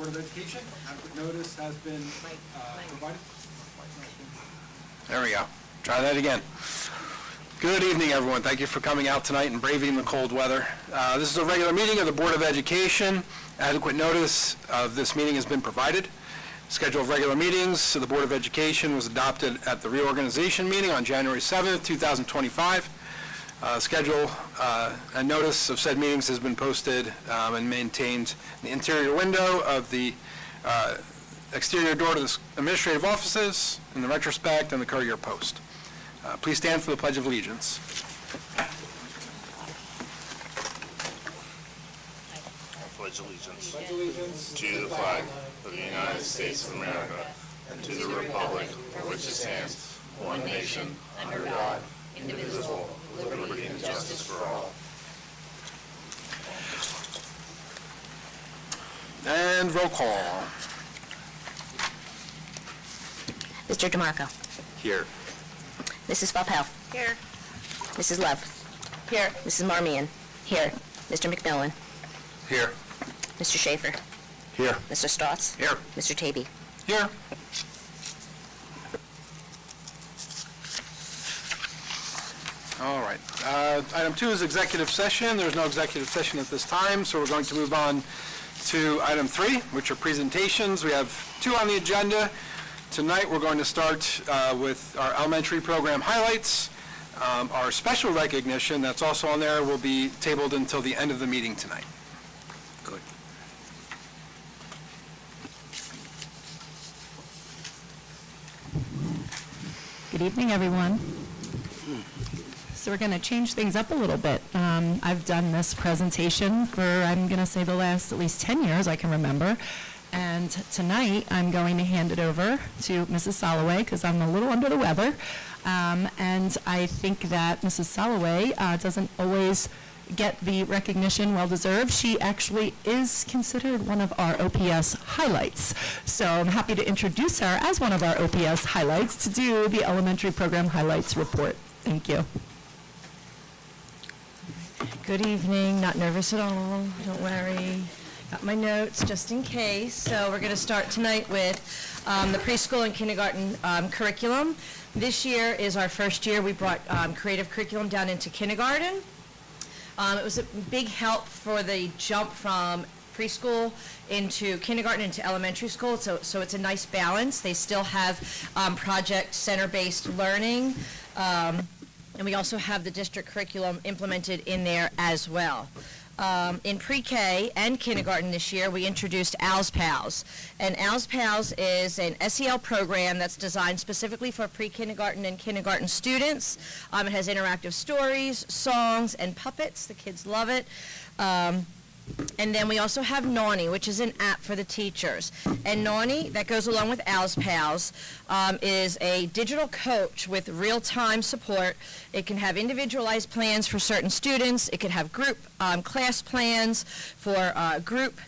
Board of Education. Adequate notice has been provided. There we go. Try that again. Good evening, everyone. Thank you for coming out tonight and braving the cold weather. This is a regular meeting of the Board of Education. Adequate notice of this meeting has been provided. Schedule of regular meetings of the Board of Education was adopted at the reorganization meeting on January 7th, 2025. Schedule and notice of said meetings has been posted and maintained in the interior window of the exterior door to the administrative offices, in the retrospect, and the Courier Post. Please stand for the Pledge of Allegiance. I pledge allegiance to the flag of the United States of America and to the republic for which it stands, one nation, under God, indivisible, with liberty and justice for all. And roll call. Mr. DeMarco. Here. Mrs. Valpel. Here. Mrs. Love. Here. Mrs. Marmion. Here. Mr. McMillan. Here. Mr. Schaefer. Here. Mr. Stotts. Here. Mr. Tavy. Here. All right. Item 2 is executive session. There's no executive session at this time, so we're going to move on to item 3, which are presentations. We have 2 on the agenda. Tonight, we're going to start with our elementary program highlights. Our special recognition that's also on there will be tabled until the end of the meeting tonight. Good. Good evening, everyone. So we're going to change things up a little bit. I've done this presentation for, I'm going to say, the last at least 10 years I can remember. And tonight, I'm going to hand it over to Mrs. Soloway because I'm a little under the weather. And I think that Mrs. Soloway doesn't always get the recognition well-deserved. She actually is considered one of our OPS highlights. So I'm happy to introduce her as one of our OPS highlights to do the elementary program highlights report. Thank you. Good evening. Not nervous at all. Don't worry. Got my notes just in case. So we're going to start tonight with the preschool and kindergarten curriculum. This year is our first year. We brought creative curriculum down into kindergarten. It was a big help for the jump from preschool into kindergarten into elementary school, so it's a nice balance. They still have project center-based learning, and we also have the district curriculum implemented in there as well. In pre-K and kindergarten this year, we introduced ALS Pals. And ALS Pals is an SEL program that's designed specifically for pre-kindergarten and kindergarten students. It has interactive stories, songs, and puppets. The kids love it. And then we also have Nani, which is an app for the teachers. And Nani, that goes along with ALS Pals, is a digital coach with real-time support. It can have individualized plans for certain students. It can have group class plans for group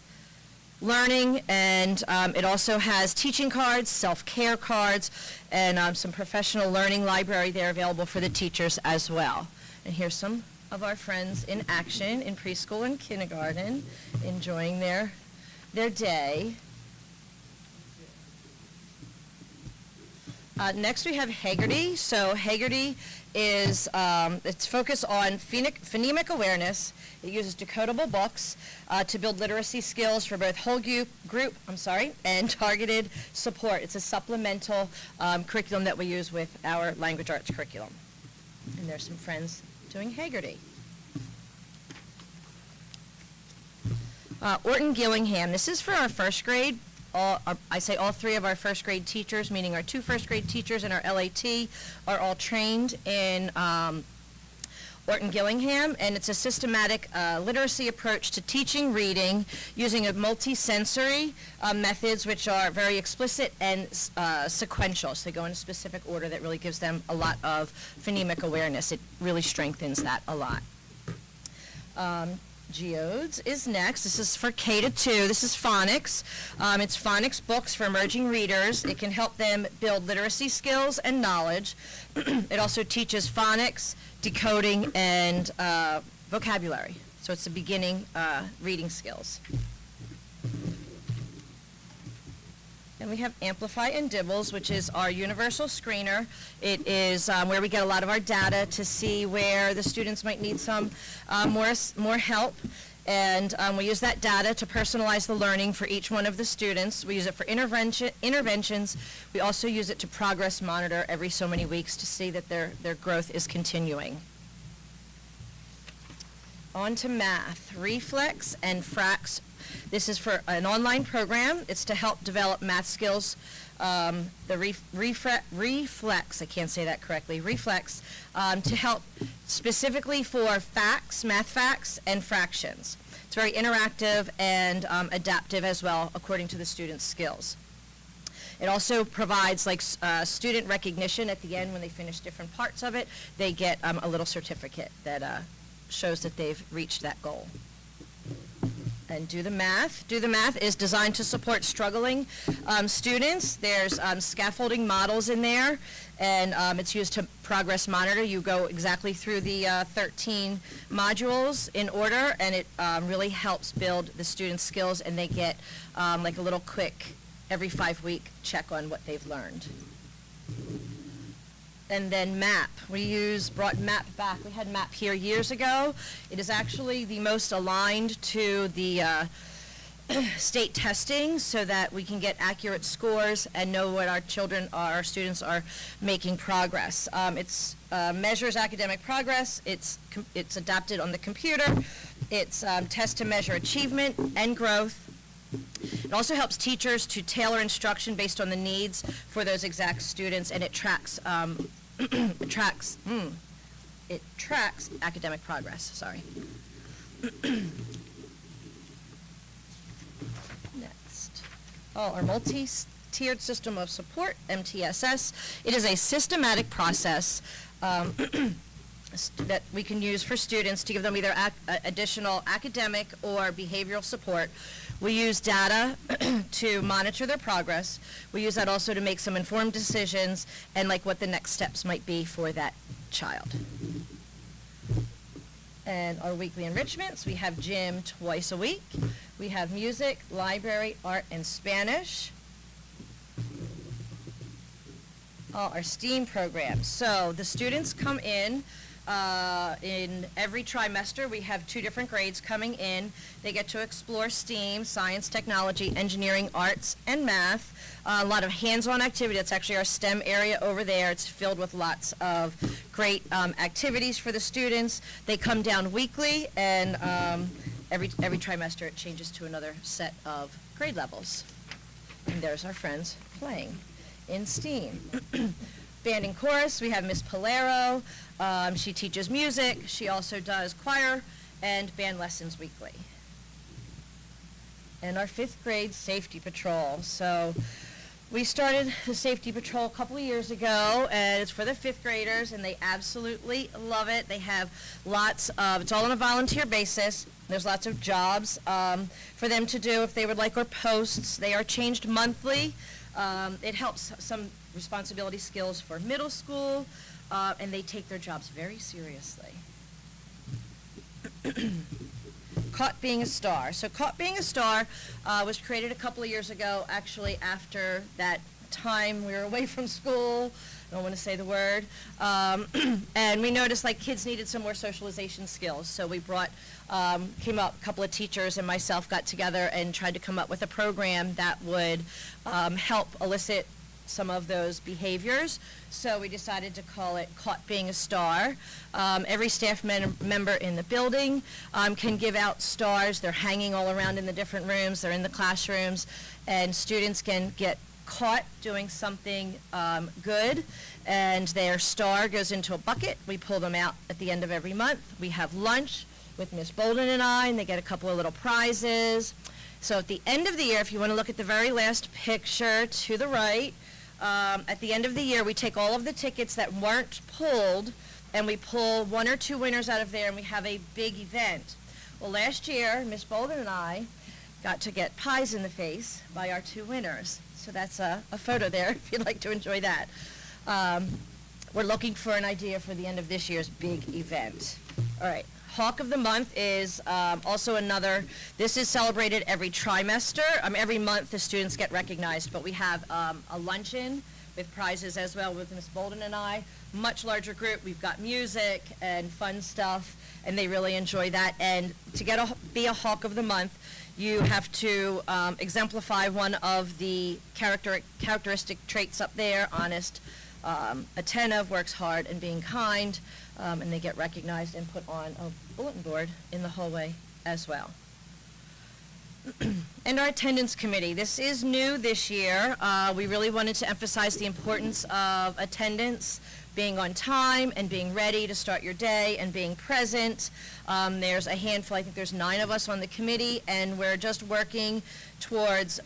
learning, and it also has teaching cards, self-care cards, and some professional learning library there available for the teachers as well. And here's some of our friends in action in preschool and kindergarten, enjoying their day. Next we have Haggerty. So Haggerty is, it's focused on phonemic awareness. It uses decodable books to build literacy skills for both whole group and targeted support. It's a supplemental curriculum that we use with our language arts curriculum. And there's some friends doing Haggerty. Orton Gillingham. This is for our first grade. I say all 3 of our first grade teachers, meaning our 2 first grade teachers and our LAT, are all trained in Orton Gillingham, and it's a systematic literacy approach to teaching reading using a multi-sensory methods which are very explicit and sequential. So they go in a specific order that really gives them a lot of phonemic awareness. It really strengthens that a lot. Geodes is next. This is for K-2. This is phonics. It's phonics books for emerging readers. It can help them build literacy skills and knowledge. It also teaches phonics, decoding, and vocabulary. So it's the beginning reading skills. Then we have Amplify and Dibbles, which is our universal screener. It is where we get a lot of our data to see where the students might need some more help. And we use that data to personalize the learning for each one of the students. We use it for interventions. We also use it to progress monitor every so many weeks to see that their growth is continuing. On to math, Reflex and Frax. This is for an online program. It's to help develop math skills. The Reflex, I can't say that correctly, Reflex, to help specifically for facts, math facts, and fractions. It's very interactive and adaptive as well, according to the students' skills. It also provides like student recognition at the end when they finish different parts of it. They get a little certificate that shows that they've reached that goal. And Do the Math. Do the Math is designed to support struggling students. There's scaffolding models in there, and it's used to progress monitor. You go exactly through the 13 modules in order, and it really helps build the students' skills, and they get like a little quick every 5-week check on what they've learned. And then MAP. Brought MAP back. We had MAP here years ago. It is actually the most aligned to the state testing so that we can get accurate scores and know what our students are making progress. It measures academic progress. It's adapted on the computer. It's tests to measure achievement and growth. It also helps teachers to tailor instruction based on the needs for those exact students, and it tracks academic progress. Sorry. Next. Our multi-tiered system of support, MTSS. It is a systematic process that we can use for students to give them either additional academic or behavioral support. We use data to monitor their progress. We use that also to make some informed decisions and like what the next steps might be for that child. And our weekly enrichments, we have gym twice a week. We have music, library, art, and Spanish. All our STEAM programs. So the students come in every trimester. We have 2 different grades coming in. They get to explore STEAM, science, technology, engineering, arts, and math. A lot of hands-on activity. That's actually our STEM area over there. It's filled with lots of great activities for the students. They come down weekly, and every trimester it changes to another set of grade levels. And there's our friends playing in STEAM. Band and chorus, we have Miss Polero. She teaches music. She also does choir and band lessons weekly. And our 5th grade safety patrol. So we started the safety patrol a couple of years ago, and it's for the 5th graders, and they absolutely love it. They have it's all on a volunteer basis. There's lots of jobs for them to do if they would like, or posts. They are changed monthly. It helps some responsibility skills for middle school, and they take their jobs very seriously. Caught Being a Star. So Caught Being a Star was created a couple of years ago, actually after that time we were away from school. I don't want to say the word. And we noticed like kids needed some more socialization skills. So we a couple of teachers and myself got together and tried to come up with a program that would help elicit some of those behaviors. So we decided to call it Caught Being a Star. Every staff member in the building can give out stars. They're hanging all around in the different rooms. They're in the classrooms, and students can get caught doing something good, and their star goes into a bucket. We pull them out at the end of every month. We have lunch with Miss Bolden and I, and they get a couple of little prizes. So at the end of the year, if you want to look at the very last picture to the right, at the end of the year, we take all of the tickets that weren't pulled, and we pull 1 or 2 winners out of there, and we have a big event. Well, last year, Miss Bolden and I got to get pies in the face by our 2 winners. So that's a photo there, if you'd like to enjoy that. We're looking for an idea for the end of this year's big event. All right, Hawk of the Month is also another, this is celebrated every trimester. Every month the students get recognized, but we have a luncheon with prizes as well with Ms. Bolden and I. Much larger group. We've got music and fun stuff, and they really enjoy that. And to be a Hawk of the Month, you have to exemplify one of the characteristic traits up there: honest, attentive, works hard, and being kind. And they get recognized and put on a bulletin board in the hallway as well. And our attendance committee, this is new this year. We really wanted to emphasize the importance of attendance, being on time and being ready to start your day and being present. There's a handful, I think there's 9 of us on the committee, and we're just working towards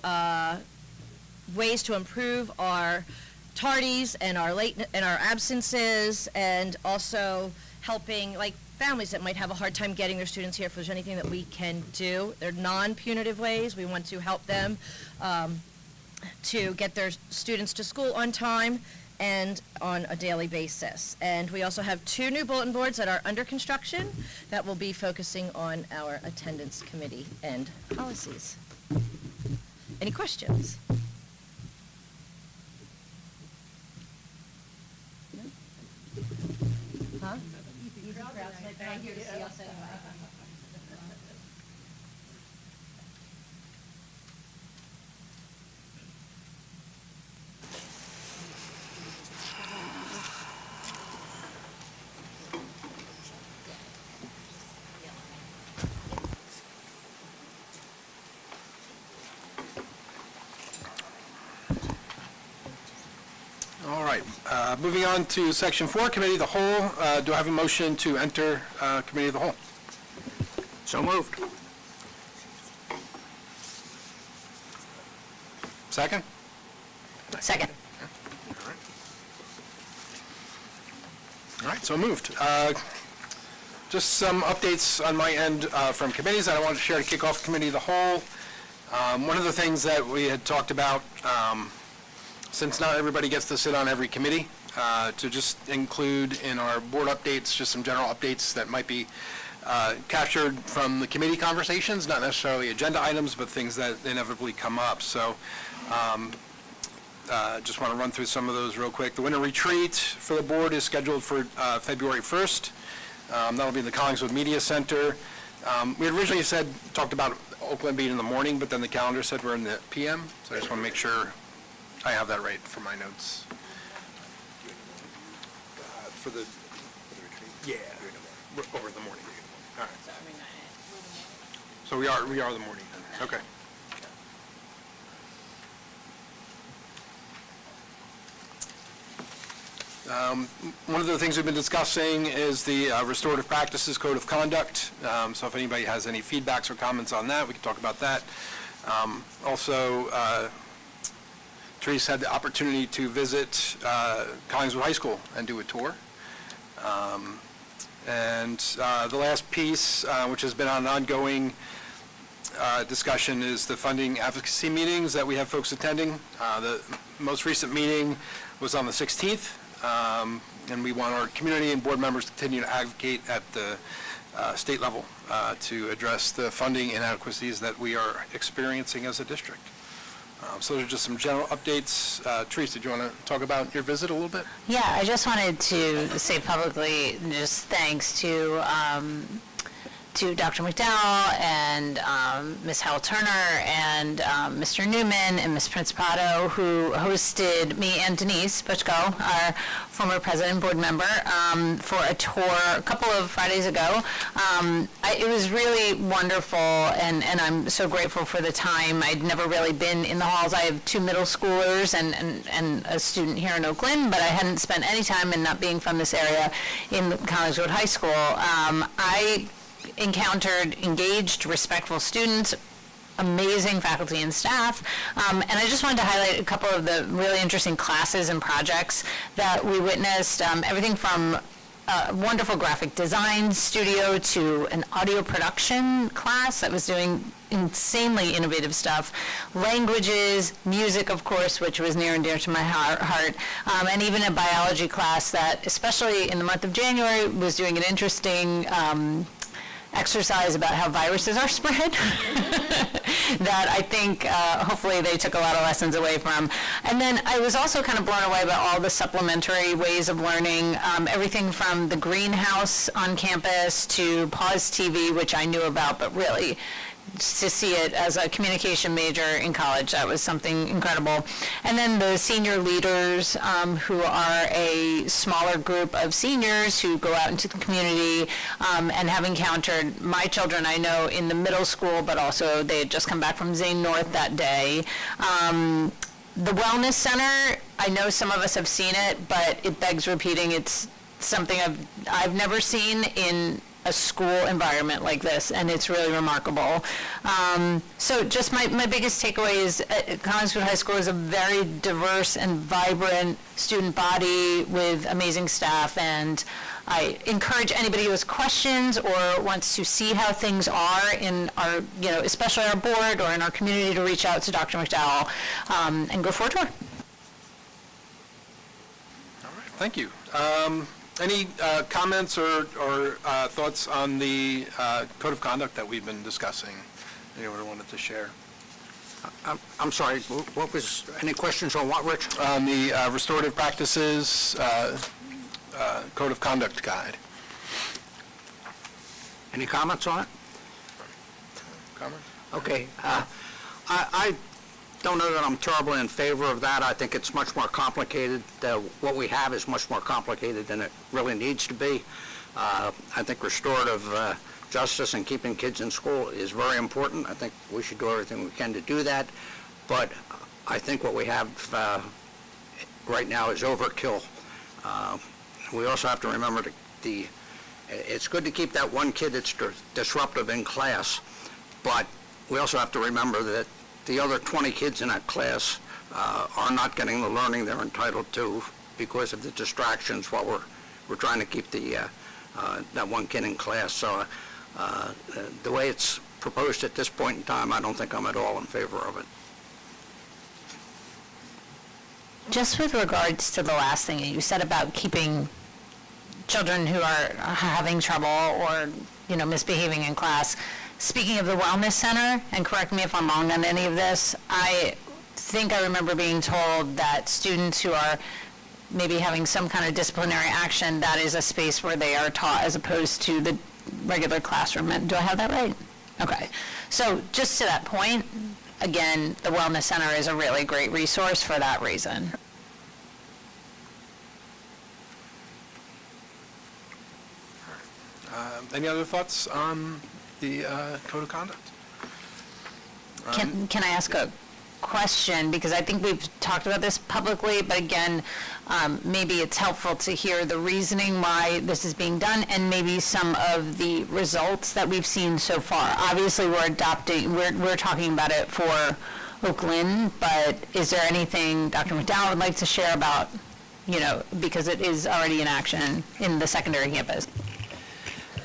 ways to improve our tardies and our absences, and also helping families that might have a hard time getting their students here. If there's anything that we can do, they're non-punitive ways. We want to help them to get their students to school on time and on a daily basis. And we also have 2 new bulletin boards that are under construction that will be focusing on our attendance committee and policies. Any questions? Huh? Easy crowd tonight, but I'm here to see us anyway. All right, moving on to Section 4, Committee of the Whole. Do I have a motion to enter Committee of the Whole? So moved. Second? Second. All right, so moved. Just some updates on my end from committees that I wanted to share to kick off Committee of the Whole. One of the things that we had talked about, since not everybody gets to sit on every committee, to just include in our board updates just some general updates that might be captured from the committee conversations, not necessarily agenda items, but things that inevitably come up. So just want to run through some of those real quick. The winter retreat for the board is scheduled for February 1st. That'll be in the Collingswood Media Center. We had originally talked about Oaklyn being in the morning, but then the calendar said we're in the PM, so I just want to make sure I have that right for my notes. For the retreat? Yeah, over the morning. All right. So we are the morning then. Okay. One of the things we've been discussing is the Restorative Practices Code of Conduct. So if anybody has any feedbacks or comments on that, we can talk about that. Also, Therese had the opportunity to visit Collingswood High School and do a tour. And the last piece, which has been on an ongoing discussion, is the funding advocacy meetings that we have folks attending. The most recent meeting was on the 16th, and we want our community and board members to continue to advocate at the state level to address the funding inadequacies that we are experiencing as a district. So those are just some general updates. Therese, did you want to talk about your visit a little bit? Yeah, I just wanted to say publicly just thanks to Dr. McDowell and Ms. Howell Turner and Mr. Newman and Ms. Principato, who hosted me and Denise Butchko, our former president and board member, for a tour a couple of Fridays ago. It was really wonderful, and I'm so grateful for the time. I'd never really been in the halls. I have 2 middle schoolers and a student here in Oakland, but I hadn't spent any time, and not being from this area, in Collingswood High School. I encountered engaged, respectful students, amazing faculty and staff, and I just wanted to highlight a couple of the really interesting classes and projects that we witnessed, everything from a wonderful graphic design studio to an audio production class that was doing insanely innovative stuff, languages, music, of course, which was near and dear to my heart, and even a biology class that, especially in the month of January, was doing an interesting exercise about how viruses are spread that I think hopefully they took a lot of lessons away from. And then I was also kind of blown away by all the supplementary ways of learning, everything from the greenhouse on campus to Pause TV, which I knew about, but really to see it as a communication major in college, that was something incredible. And then the senior leaders, who are a smaller group of seniors who go out into the community and have encountered my children, I know, in the middle school, but also they had just come back from Zane North that day. The Wellness Center, I know some of us have seen it, but it begs repeating. It's something I've never seen in a school environment like this, and it's really remarkable. So just my biggest takeaway is Collinswood High School is a very diverse and vibrant student body with amazing staff, and I encourage anybody who has questions or wants to see how things are in our, especially our board or in our community, to reach out to Dr. McDowell and go for a tour. All right, thank you. Any comments or thoughts on the code of conduct that we've been discussing? Anyone wanted to share? I'm sorry, what was, any questions on what, Rich? On the restorative practices code of conduct guide. Any comments on it? Comments? Okay. I don't know that I'm terribly in favor of that. I think it's much more complicated. What we have is much more complicated than it really needs to be. I think restorative justice and keeping kids in school is very important. I think we should do everything we can to do that. But I think what we have right now is overkill. We also have to remember it's good to keep that one kid that's disruptive in class, but we also have to remember that the other 20 kids in that class are not getting the learning they're entitled to because of the distractions while we're trying to keep that one kid in class. So the way it's proposed at this point in time, I don't think I'm at all in favor of it. Just with regards to the last thing you said about keeping children who are having trouble or, misbehaving in class, speaking of the Wellness Center, and correct me if I'm wrong on any of this, I think I remember being told that students who are maybe having some kind of disciplinary action, that is a space where they are taught as opposed to the regular classroom. Do I have that right? Okay. So just to that point, again, the Wellness Center is a really great resource for that reason. Any other thoughts on the code of conduct? Can I ask a question? Because I think we've talked about this publicly, but again, maybe it's helpful to hear the reasoning why this is being done and maybe some of the results that we've seen so far. Obviously, we're talking about it for Oaklyn, but is there anything Dr. McDowell would like to share about, because it is already in action in the secondary campus?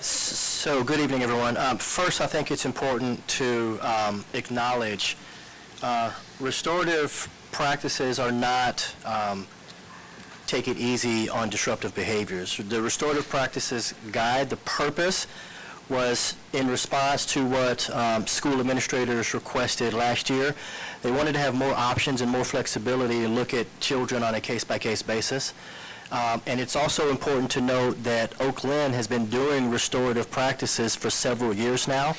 So, good evening, everyone. First, I think it's important to acknowledge restorative practices are not take it easy on disruptive behaviors. The restorative practices guide, the purpose was in response to what school administrators requested last year. They wanted to have more options and more flexibility to look at children on a case-by-case basis. And it's also important to note that Oaklyn has been doing restorative practices for several years now.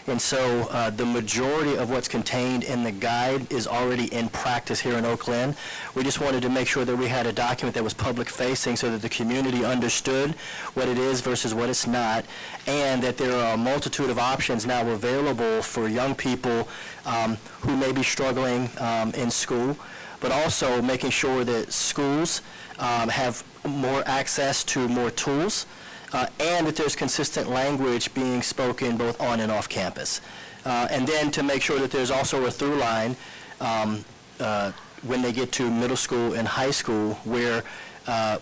And so the majority of what's contained in the guide is already in practice here in Oaklyn. We just wanted to make sure that we had a document that was public-facing so that the community understood what it is versus what it's not, and that there are a multitude of options now available for young people who may be struggling in school, but also making sure that schools have more access to more tools, and that there's consistent language being spoken both on and off campus. And then to make sure that there's also a through line when they get to middle school and high school where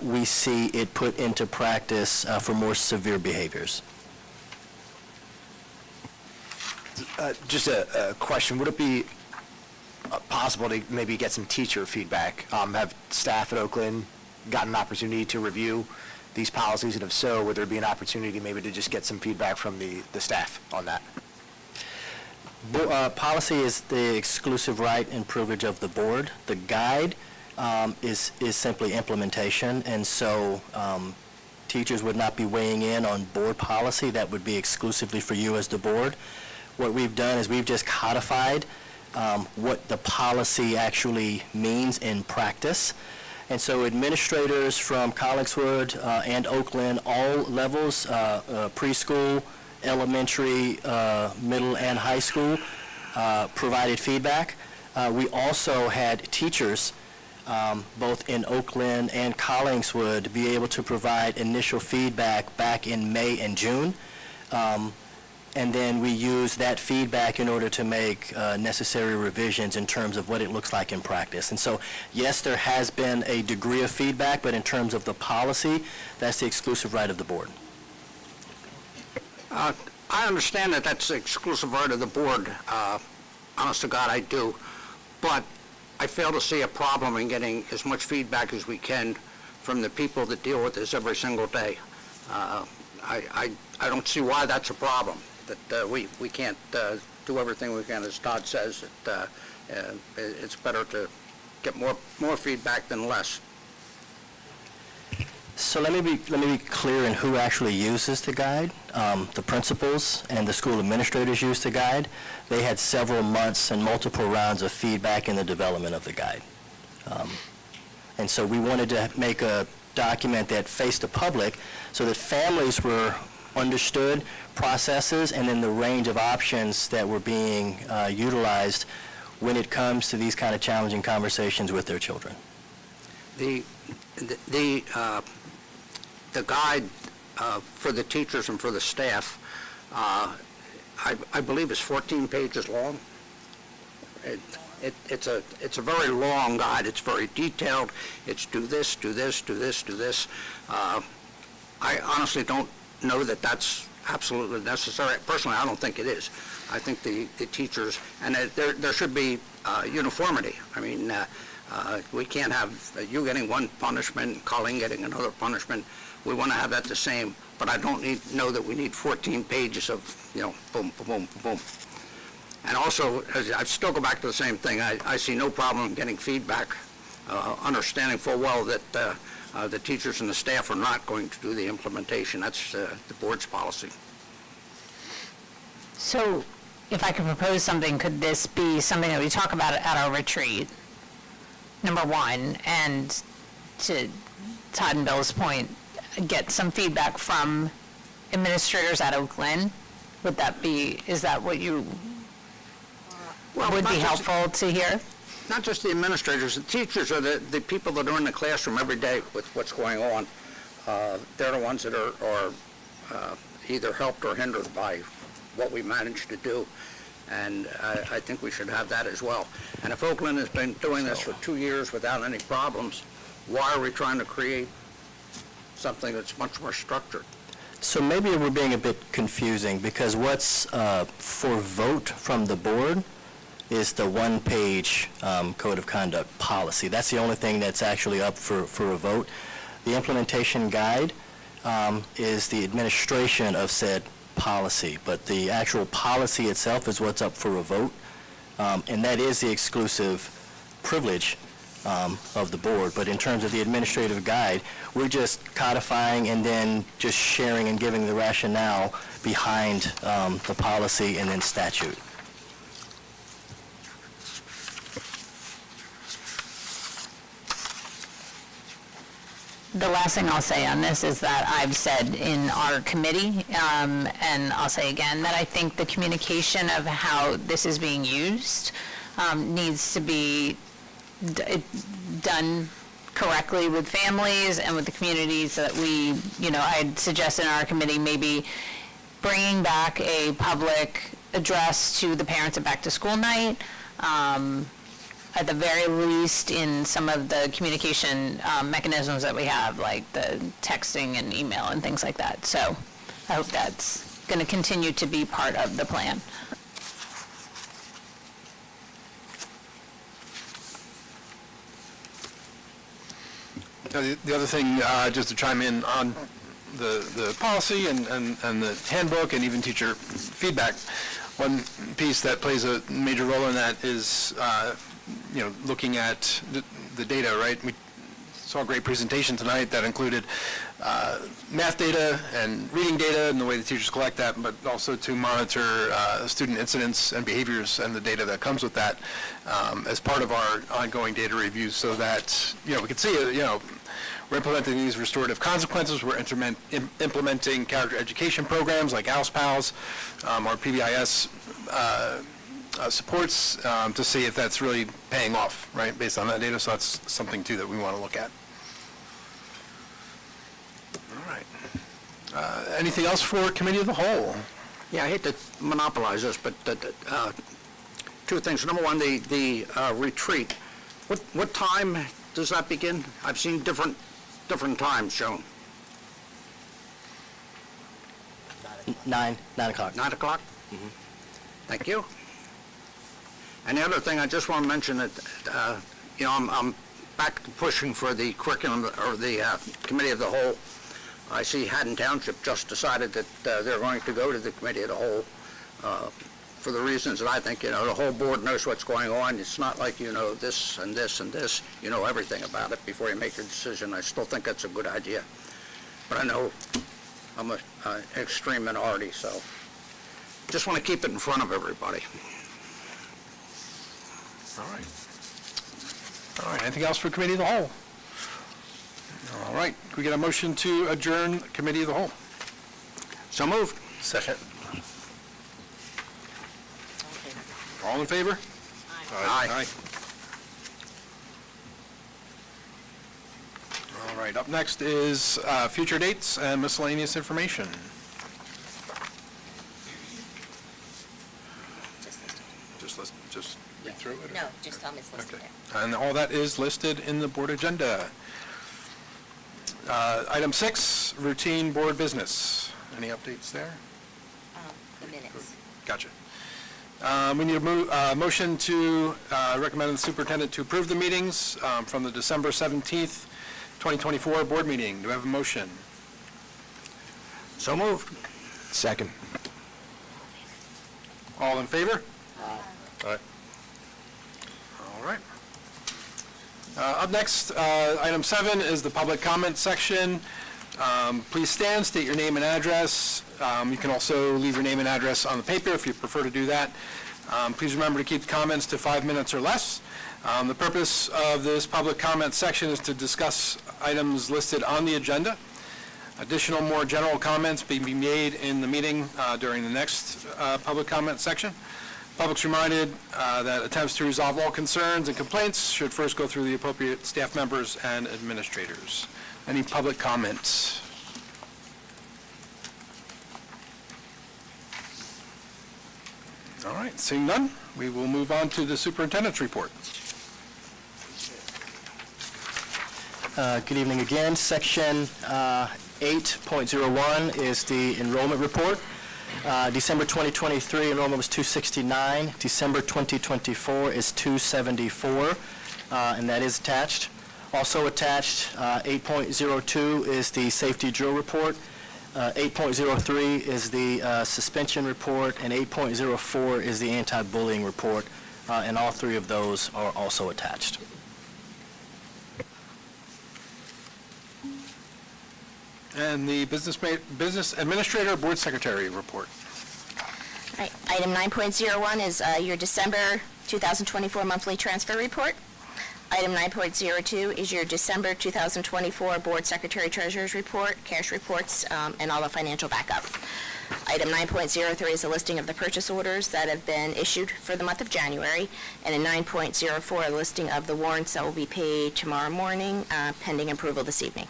we see it put into practice for more severe behaviors. Just a question. Would it be possible to maybe get some teacher feedback? Have staff at Oaklyn gotten an opportunity to review these policies? And if so, would there be an opportunity maybe to just get some feedback from the staff on that? Policy is the exclusive right and privilege of the board. The guide is simply implementation, and so teachers would not be weighing in on board policy. That would be exclusively for you as the board. What we've done is we've just codified what the policy actually means in practice. And so administrators from Collingswood and Oaklyn, all levels, preschool, elementary, middle, and high school, provided feedback. We also had teachers, both in Oaklyn and Collingswood, be able to provide initial feedback back in May and June. And then we use that feedback in order to make necessary revisions in terms of what it looks like in practice. And so, yes, there has been a degree of feedback, but in terms of the policy, that's the exclusive right of the board. I understand that that's the exclusive right of the board. Honest to God, I do. But I fail to see a problem in getting as much feedback as we can from the people that deal with this every single day. I don't see why that's a problem, that we can't do everything we can. As Todd says, it's better to get more feedback than less. So let me be clear in who actually uses the guide. The principals and the school administrators use the guide. They had several months and multiple rounds of feedback in the development of the guide. And so we wanted to make a document that faced the public so that families were understood processes and then the range of options that were being utilized when it comes to these kind of challenging conversations with their children. The guide for the teachers and for the staff, I believe is 14 pages long. It's a very long guide. It's very detailed. It's do this, do this, do this, do this. I honestly don't know that that's absolutely necessary. Personally, I don't think it is. I think the teachers, and there should be uniformity. I mean, we can't have you getting one punishment, Colleen getting another punishment. We want to have that the same, but I don't know that we need 14 pages of, boom, boom, boom, boom. And also, I still go back to the same thing. I see no problem in getting feedback, understanding full well that the teachers and the staff are not going to do the implementation. That's the board's policy. So if I could propose something, could this be something that we talk about at our retreat, number one, and to Todd and Bill's point, get some feedback from administrators at Oaklyn? Is that what you would be helpful to hear? Not just the administrators, the teachers are the people that are in the classroom every day with what's going on. They're the ones that are either helped or hindered by what we managed to do. And I think we should have that as well. And if Oaklyn has been doing this for 2 years without any problems, why are we trying to create something that's much more structured? So maybe we're being a bit confusing because what's for vote from the board is the one-page code of conduct policy. That's the only thing that's actually up for a vote. The implementation guide is the administration of said policy, but the actual policy itself is what's up for a vote, and that is the exclusive privilege of the board. But in terms of the administrative guide, we're just codifying and then just sharing and giving the rationale behind the policy and then statute. The last thing I'll say on this is that I've said in our committee, and I'll say again, that I think the communication of how this is being used needs to be done correctly with families and with the communities that we, I'd suggest in our committee maybe bringing back a public address to the parents at back to school night, at the very least in some of the communication mechanisms that we have, like the texting and email and things like that. So I hope that's going to continue to be part of the plan. The other thing, just to chime in on the policy and the handbook and even teacher feedback, one piece that plays a major role in that is, looking at the data, right? We saw a great presentation tonight that included math data and reading data and the way the teachers collect that, but also to monitor student incidents and behaviors and the data that comes with that as part of our ongoing data reviews, so that, we can see, we're implementing these restorative consequences, we're implementing character education programs like House Pals, our PBIS supports to see if that's really paying off, right, based on that data. So that's something, too, that we want to look at. All right. Anything else for Committee of the Whole? Yeah, I hate to monopolize this, but two things. Number one, the retreat. What time does that begin? I've seen different times shown. 9 o'clock. 9 o'clock? Thank you. And the other thing, I just want to mention that, I'm back to pushing for the curriculum, or the Committee of the Whole. I see Haddon Township just decided that they're going to go to the Committee of the Whole for the reasons that I think, the whole board knows what's going on. It's not like you know this and this and this. You know everything about it before you make your decision. I still think that's a good idea. But I know I'm an extreme minority, so just want to keep it in front of everybody. All right. All right, anything else for Committee of the Whole? All right, can we get a motion to adjourn Committee of the Whole? So moved. Second. All in favor? Aye. All right, up next is future dates and miscellaneous information. Just read through it? No, just tell them it's listed Okay. there. And all that is listed in the board agenda. Item 6, routine board business. Any updates there? The minutes. Gotcha. We need a motion to recommend the superintendent to approve the meetings from the December 17th, 2024 board meeting. Do we have a motion? So moved. Second. All in favor? Aye. All right. Up next, item 7 is the public comment section. Please stand, state your name and address. You can also leave your name and address on the paper if you prefer to do that. Please remember to keep the comments to 5 minutes or less. The purpose of this public comment section is to discuss items listed on the agenda. Additional, more general comments may be made in the meeting during the next public comment section. Public's reminded that attempts to resolve all concerns and complaints should first go through the appropriate staff members and administrators. Any public comments? All right, seeing none, we will move on to the superintendent's report. Good evening again. Section 8.01 is the enrollment report. December 2023 enrollment was 269. December 2024 is 274, and that is attached. Also attached, 8.02 is the safety drill report. 8.03 is the suspension report, and 8.04 is the anti-bullying report, and all three of those are also attached. And the business administrator, board secretary report. All right, item 9.01 is your December 2024 monthly transfer report. Item 9.02 is your December 2024 board secretary treasurer's report, cash reports, and all the financial backup. Item 9.03 is a listing of the purchase orders that have been issued for the month of January, and in 9.04, a listing of the warrants that will be paid tomorrow morning, pending approval this evening.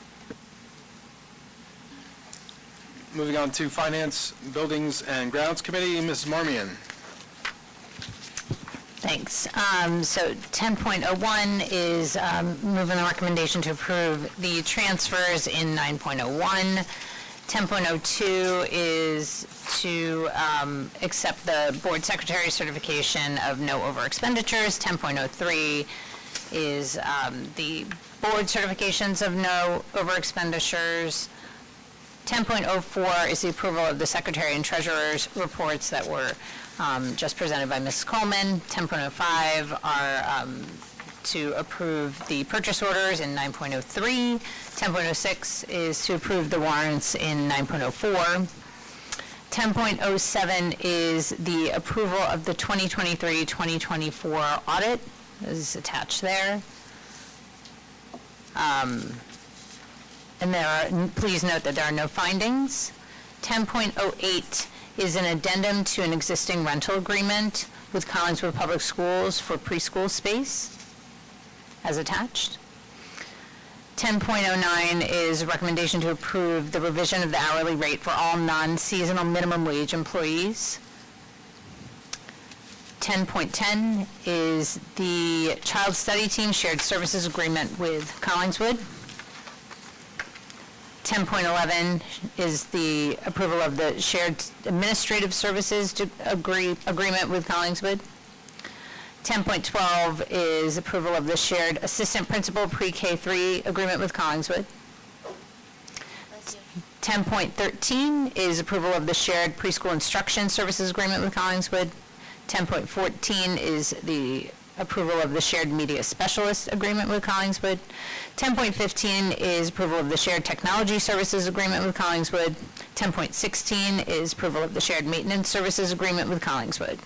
Moving on to Finance, Buildings, and Grounds Committee, Mrs. Marmion. Thanks. So 10.01 is moving the recommendation to approve the transfers in 9.01. 10.02 is to accept the board secretary certification of no over expenditures. 10.03 is the board certifications of no over expenditures. 10.04 is the approval of the secretary and treasurer's reports that were just presented by Ms. Coleman. 10.05 are to approve the purchase orders in 9.03. 10.06 is to approve the warrants in 9.04. 10.07 is the approval of the 2023-2024 audit, is attached there. And please note that there are no findings. 10.08 is an addendum to an existing rental agreement with Collingswood Public Schools for preschool space, as attached. 10.09 is a recommendation to approve the revision of the hourly rate for all non-seasonal minimum wage employees. 10.10 is the Child Study Team Shared Services Agreement with Collingswood. 10.11 is the approval of the Shared Administrative Services Agreement with Collingswood. 10.12 is approval of the Shared Assistant Principal Pre-K3 Agreement with Collingswood. 10.13 is approval of the Shared Preschool Instruction Services Agreement with Collingswood. 10.14 is the approval of the Shared Media Specialist Agreement with Collingswood. 10.15 is approval of the Shared Technology Services Agreement with Collingswood. 10.16 is approval of the Shared Maintenance Services Agreement with Collingswood.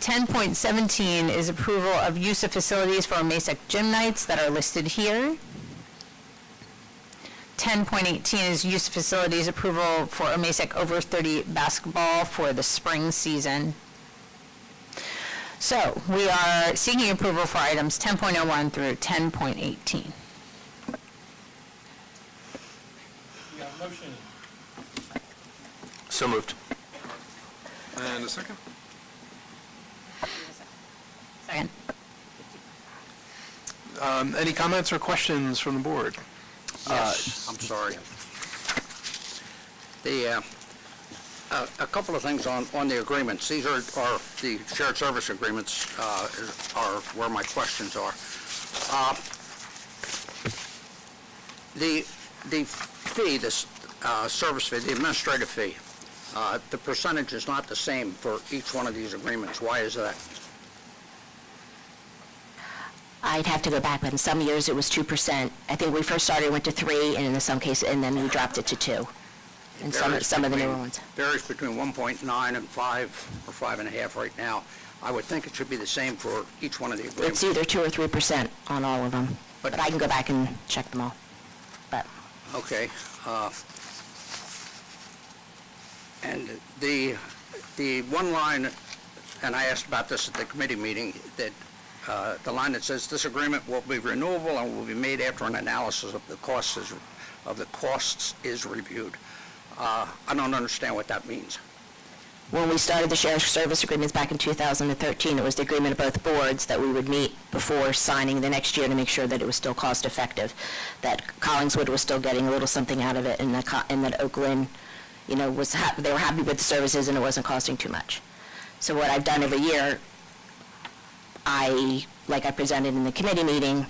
10.17 is approval of use of facilities for Masek gym nights that are listed here. 10.18 is use of facilities approval for Masek over 30 basketball for the spring season. So we are seeking approval for items 10.01 through 10.18. We have a motion. So moved. And a second? Second. Any comments or questions from the board? Yes, I'm sorry. A couple of things on the agreements. These are the shared service agreements are where my questions are. The fee, this service fee, the administrative fee, the percentage is not the same for each one of these agreements. Why is that? I'd have to go back, but in some years it was 2%. I think we first started, went to 3, and in some cases, and then we dropped it to 2. And some of the newer ones. Varies between 1.9 and 5 or 5.5 right now. I would think it should be the same for each one of the agreements. It's either 2 or 3% on all of them, but I can go back and check them all. But Okay. And the one line, and I asked about this at the committee meeting, that the line that says this agreement will be renewable and will be made after an analysis of the costs is reviewed. I don't understand what that means. when we started the shared service agreements back in 2013, it was the agreement of both boards that we would meet before signing the next year to make sure that it was still cost effective, that Collingswood was still getting a little something out of it, and that Oaklyn, they were happy with the services and it wasn't costing too much. So what I've done every year, like I presented in the committee meeting,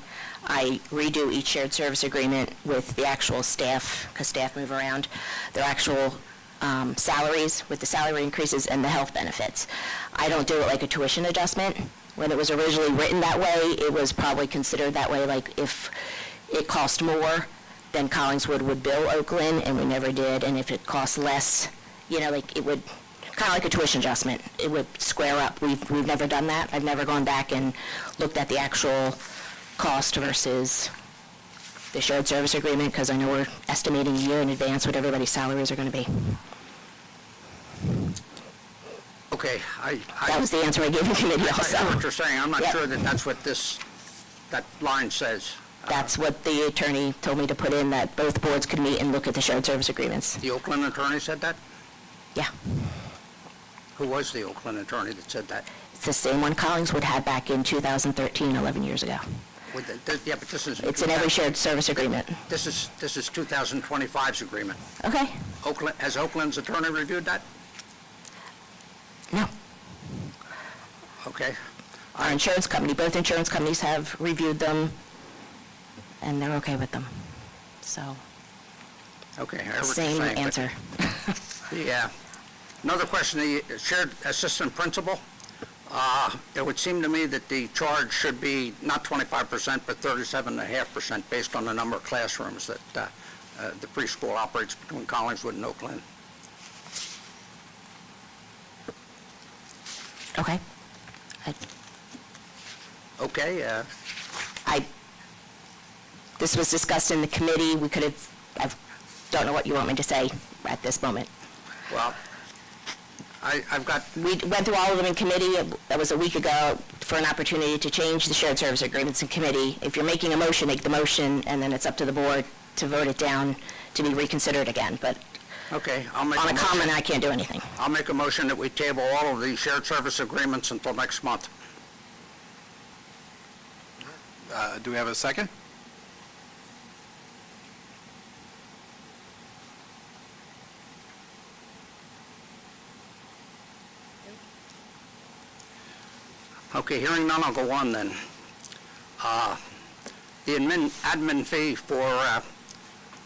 I redo each shared service agreement with the actual staff, because staff move around, their actual salaries with the salary increases and the health benefits. I don't do it like a tuition adjustment. When it was originally written that way, it was probably considered that way, like if it cost more, then Collingswood would bill Oaklyn, and we never did, and if it cost less, like it would, kind of like a tuition adjustment, it would square up. We've never done that. I've never gone back and looked at the actual cost versus the shared service agreement, because I know we're estimating a year in advance what everybody's salaries are going to be. Okay, That was the answer I gave the committee I also. know what you're saying. I'm not Yep. sure that that's what that line says. That's what the attorney told me to put in, that both boards could meet and look at the shared service agreements. The Oakland attorney said that? Yeah. Who was the Oakland attorney that said that? It's the same one Collingswood had back in 2013, 11 years ago. Yeah, but this is... It's in every shared service agreement. This is 2025's agreement. Okay. Has Oakland's attorney reviewed that? No. Okay. our insurance company. Both insurance companies have reviewed them, and they're okay with them. So, Okay, I heard what you're same saying, but answer. Another question, the shared assistant principal, it would seem to me that the charge should be not 25%, but 37.5% based on the number of classrooms that the preschool operates between Collingswood and Oaklyn. Okay. Okay, This was discussed in the committee. We could have, I don't know what you want me to say at this moment. well, I've got, We went through all of them in committee. That was a week ago for an opportunity to change the shared service agreements in committee. If you're making a motion, make the motion, and then it's up to the board to vote it down to be reconsidered again. But okay, I'll make a on a motion. comment, I can't do anything. I'll make a motion that we table all of the shared service agreements until next month. Do we have a second? Okay, hearing none, I'll go on then. The admin fee for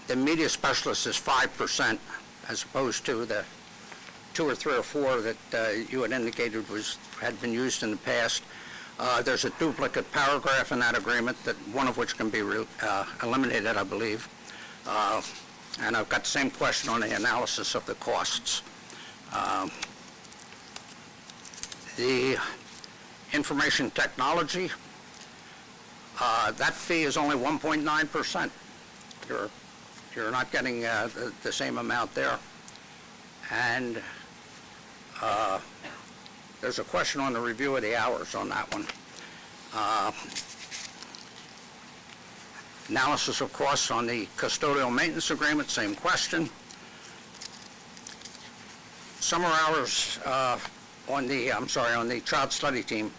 the media specialist is 5%, as opposed to the 2 or 3 or 4 that you had indicated had been used in the past. There's a duplicate paragraph in that agreement, that one of which can be eliminated, I believe. And I've got the same question on the analysis of the costs. The information technology, that fee is only 1.9%. You're not getting the same amount there. And there's a question on the review of the hours on that one. Analysis of costs on the custodial maintenance agreement, same question. Summer hours on the child study team.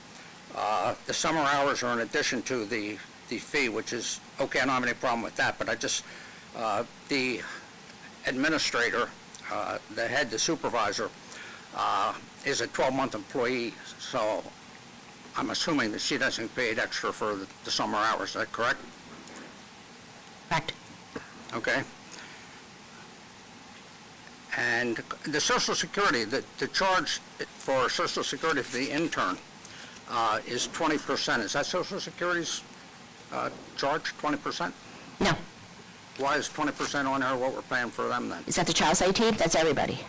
The summer hours are in addition to the fee, which is, okay, I don't have any problem with that, but the administrator, the head, the supervisor, is a 12-month employee, so I'm assuming that she doesn't get paid extra for the summer hours. Is that correct? Correct. Okay. And the Social Security, the charge for Social Security for the intern is 20%. Is that Social Security's charge, 20%? No. Why is 20% on there what we're paying for them then? Is that the child study team? That's everybody.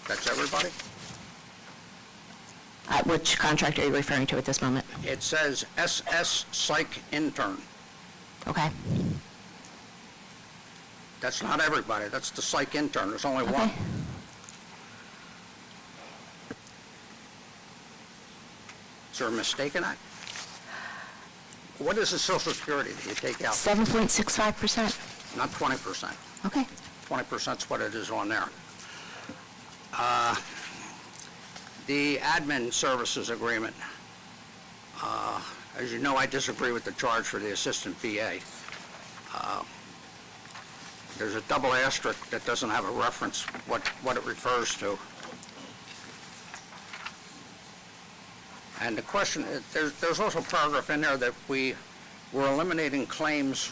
That's everybody? Which contract are you referring to at this moment? It says SS Psych Intern. Okay. That's not everybody. That's the Psych Intern. There's only one. Okay. Is there a mistake in that? What is the Social Security that you take out? 7.65%. Not 20%. Okay. 20% is what it is on there. The admin services agreement. As you know, I disagree with the charge for the assistant VA. There's a double asterisk that doesn't have a reference what it refers to. And the question, there's also a paragraph in there that we're eliminating claims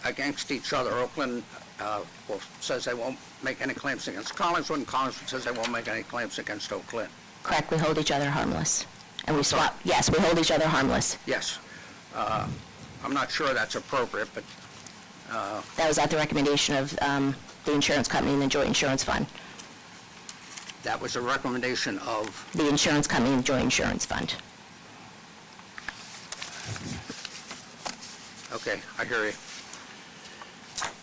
against each other. Oakland says they won't make any claims against Collingswood, and Collingswood says they won't make any claims against Oaklyn. Correct. We hold each other harmless. And we swap. Yes, we hold each other harmless. Yes. I'm not sure that's appropriate, but That was at the recommendation of the insurance company and the joint insurance fund. that was a recommendation of, The insurance company and joint insurance fund. okay, I hear you.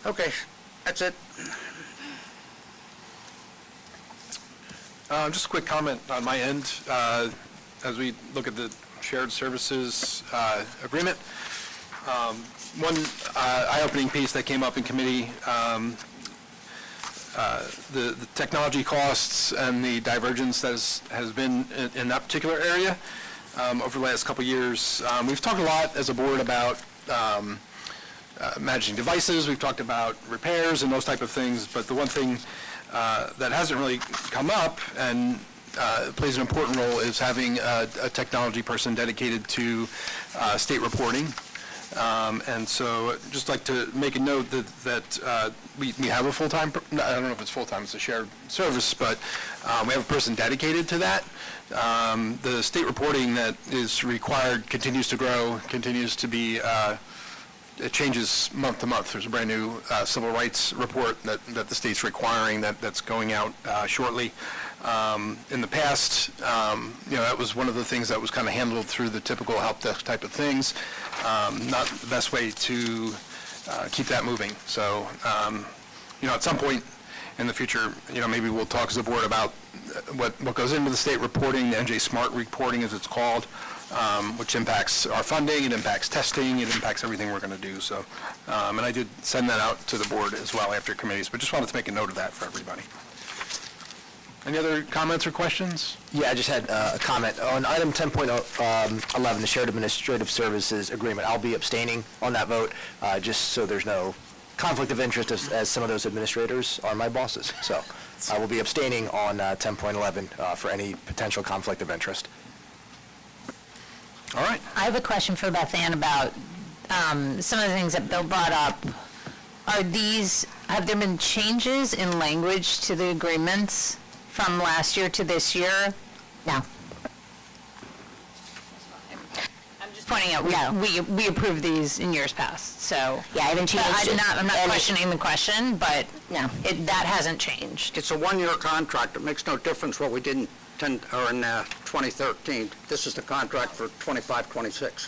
Okay, that's it. Just a quick comment on my end, as we look at the shared services agreement. One eye-opening piece that came up in committee, the technology costs and the divergence that has been in that particular area over the last couple of years. We've talked a lot as a board about managing devices. We've talked about repairs and those type of things, but the one thing that hasn't really come up and plays an important role is having a technology person dedicated to state reporting. And so I'd just like to make a note that we have a full-time, I don't know if it's full-time, it's a shared service, but we have a person dedicated to that. The state reporting that is required continues to grow, continues to be, it changes month to month. There's a brand-new civil rights report that the state's requiring that's going out shortly. In the past, that was one of the things that was kind of handled through the typical help desk type of things. Not the best way to keep that moving. So, at some point in the future, maybe we'll talk as a board about what goes into the state reporting, the NJ Smart reporting as it's called, which impacts our funding, it impacts testing, it impacts everything we're going to do. So, and I did send that out to the board as well after committees, but just wanted to make a note of that for everybody. Any other comments or questions? Yeah, I just had a comment. On item 10.11, the Shared Administrative Services Agreement, I'll be abstaining on that vote, just so there's no conflict of interest as some of those administrators are my bosses. So I will be abstaining on 10.11 for any potential conflict of interest. All right. I have a question for Beth Ann about some of the things that Bill brought up. Have there been changes in language to the agreements from last year to this year? No. I'm just pointing out, No. we approved these in years past, so. Yeah, I haven't changed it. I'm not questioning the question, but No. that hasn't changed. It's a one-year contract. It makes no difference what we did in 2013. This is the contract for 25-26.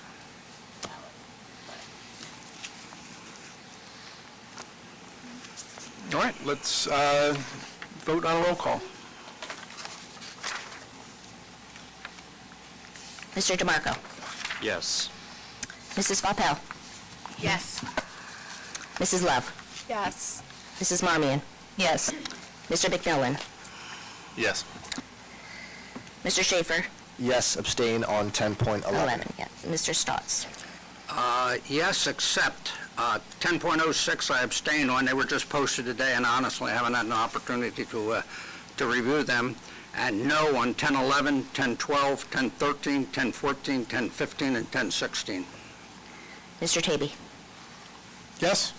All right, let's vote on a roll call. Mr. DeMarco. Yes. Mrs. Vaupel. Yes. Mrs. Love. Yes. Mrs. Marmion. Yes. Mr. McMillan. Yes. Mr. Schaefer. Yes, abstain on 10.11. 11, yeah. Mr. Stotts. Yes, except 10.06 I abstain on. They were just posted today, and honestly, I haven't had an opportunity to review them. And no on 10.11, 10.12, 10.13, 10.14, 10.15, and 10.16. Mr. Tavy. Yes?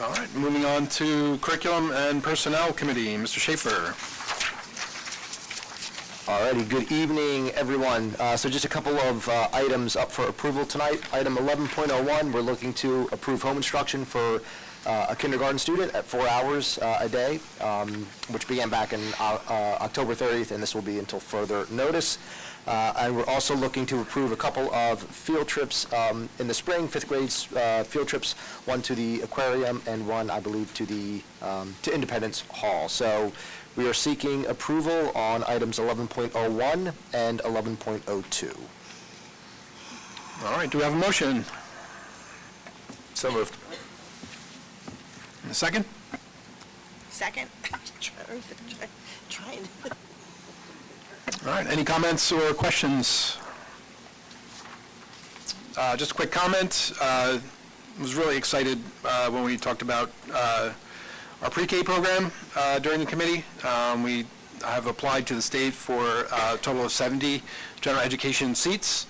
All right, moving on to Curriculum and Personnel Committee. Mr. Schaefer. Alrighty, good evening, everyone. So just a couple of items up for approval tonight. Item 11.01, we're looking to approve home instruction for a kindergarten student at 4 hours a day, which began back in October 30th, and this will be until further notice. And we're also looking to approve a couple of field trips in the spring, fifth grade's field trips, one to the aquarium and one, I believe, to Independence Hall. So we are seeking approval on items 11.01 and 11.02. All right, do we have a motion? So moved. And a second? Second. Trying. All right, any comments or questions? Just a quick comment. Was really excited when we talked about our pre-K program during the committee. We have applied to the state for a total of 70 general education seats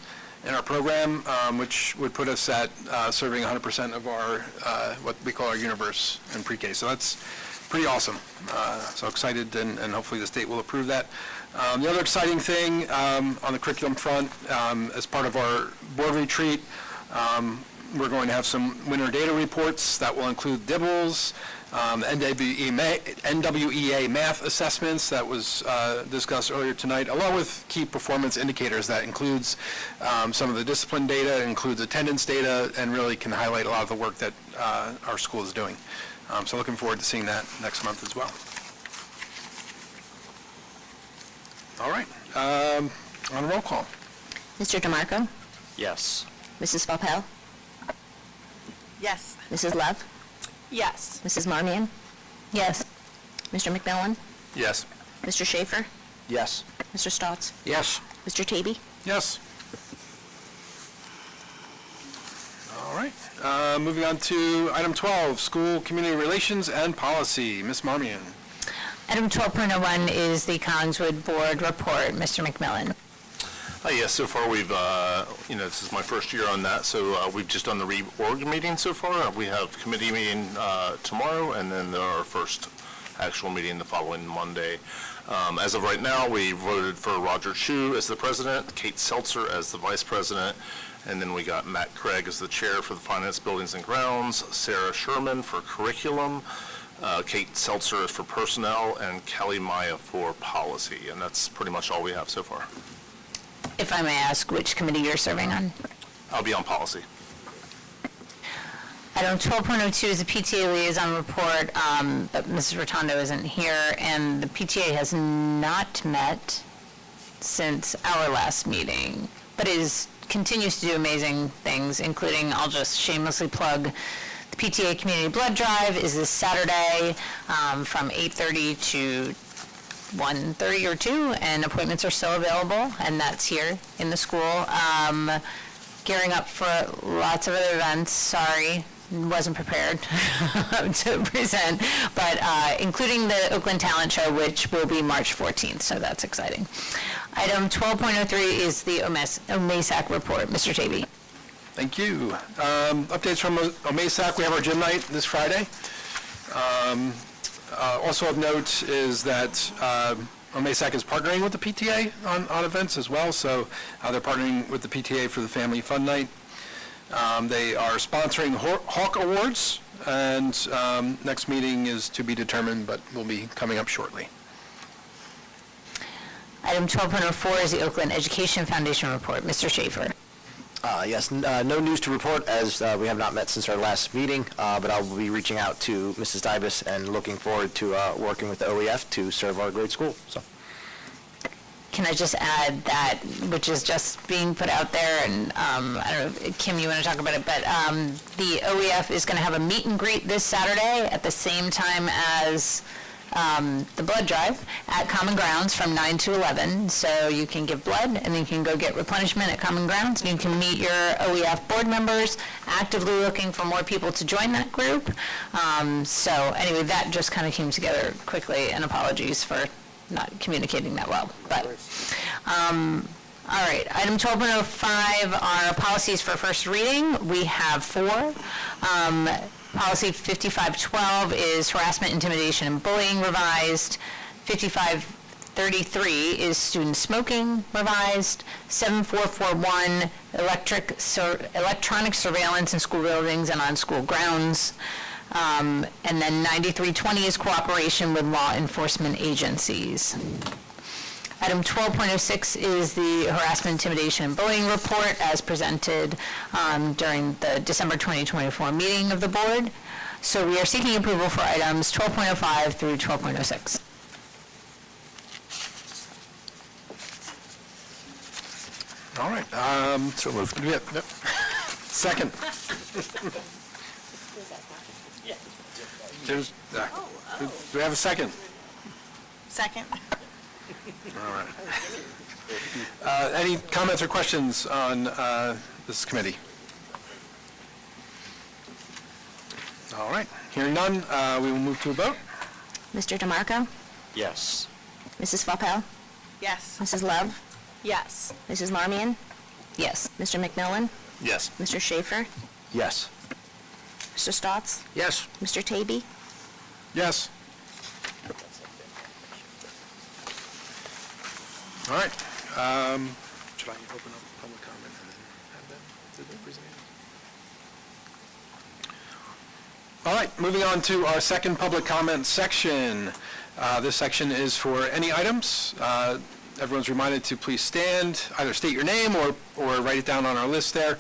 in our program, which would put us at serving 100% of our, what we call our universe in pre-K. So that's pretty awesome. So excited, and hopefully the state will approve that. The other exciting thing on the curriculum front, as part of our board retreat, we're going to have some winter data reports that will include DIBELS, NWEA math assessments that was discussed earlier tonight, along with key performance indicators that includes some of the discipline data, includes attendance data, and really can highlight a lot of the work that our school is doing. So looking forward to seeing that next month as well. All right, on a roll call. Mr. DeMarco. Yes. Mrs. Vaupel. Yes. Mrs. Love. Yes. Mrs. Marmion. Yes. Mr. McMillan. Yes. Mr. Schaefer. Yes. Mr. Stotts. Yes. Mr. Tavy. Yes. All right. Moving on to item 12, school community relations and policy. Ms. Marmion. Item 12.01 is the Collingswood Board Report. Mr. McMillan. Yes, so far we've, this is my first year on that, so we've just done the reorg meeting so far. We have committee meeting tomorrow, and then our first actual meeting the following Monday. As of right now, we voted for Roger Chu as the president, Kate Seltzer as the vice president, and then we got Matt Craig as the chair for the Finance, Buildings, and Grounds, Sarah Sherman for curriculum, Kate Seltzer for personnel, and Kelly Maya for policy, and that's pretty much all we have so far. If I may ask which committee you're serving on? I'll be on policy. Item 12.02 is the PTA liaison report, but Mrs. Rotondo isn't here, and the PTA has not met since our last meeting, but continues to do amazing things, including, I'll just shamelessly plug, the PTA Community Blood Drive is this Saturday from 8:30 to 1:30 or 2, and appointments are still available, and that's here in the school. Gearing up for lots of other events, sorry, wasn't prepared to present, but including the Oaklyn Talent Show, which will be March 14th, so that's exciting. Item 12.03 is the OMASAC report. Mr. Tavy. Thank you. Updates from OMASAC. We have our gym night this Friday. Also of note is that OMASAC is partnering with the PTA on events as well, so they're partnering with the PTA for the Family Fun Night. They are sponsoring Hawk Awards, and next meeting is to be determined, but will be coming up shortly. Item 12.04 is the Oaklyn Education Foundation report. Mr. Schaefer. Yes, no news to report as we have not met since our last meeting, but I will be reaching out to Mrs. Dybus and looking forward to working with the OEF to serve our great school. So, can I just add that, which is just being put out there, and I don't know, if, Kim, you want to talk about it, but the OEF is going to have a meet and greet this Saturday at the same time as the blood drive at Common Grounds from 9 to 11. So you can give blood, and then you can go get replenishment at Common Grounds, and you can meet your OEF board members, actively looking for more people to join that group. So anyway, that just kind of came together quickly, and apologies for not communicating that well. But all right, item 12.05 are policies for first reading. We have 4. Policy 5512 is harassment, intimidation, and bullying revised. 5533 is student smoking revised. 7441, electronic surveillance in school buildings and on school grounds. And then 9320 is cooperation with law enforcement agencies. Item 12.06 is the harassment, intimidation, and bullying report as presented during the December 2024 meeting of the board. So we are seeking approval for items 12.05 through 12.06. All right. So moved. Yep. Second. Do we have a second? Second. All right. Any comments or questions on this committee? All right. Hearing none, we will move to a vote. Mr. DeMarco? yes. Mrs. Faupel? Yes. Mrs. Love? Yes. Mrs. Marmion? Yes. Mr. McMillan? Yes. Mr. Schaefer? Yes. Mr. Stotts? Yes. Mr. Tavy? Yes. All right. Should I open up public comment and then have them do the presentation? All right, moving on to our second public comment section. This section is for any items. Everyone's reminded to please stand, either state your name or write it down on our list there.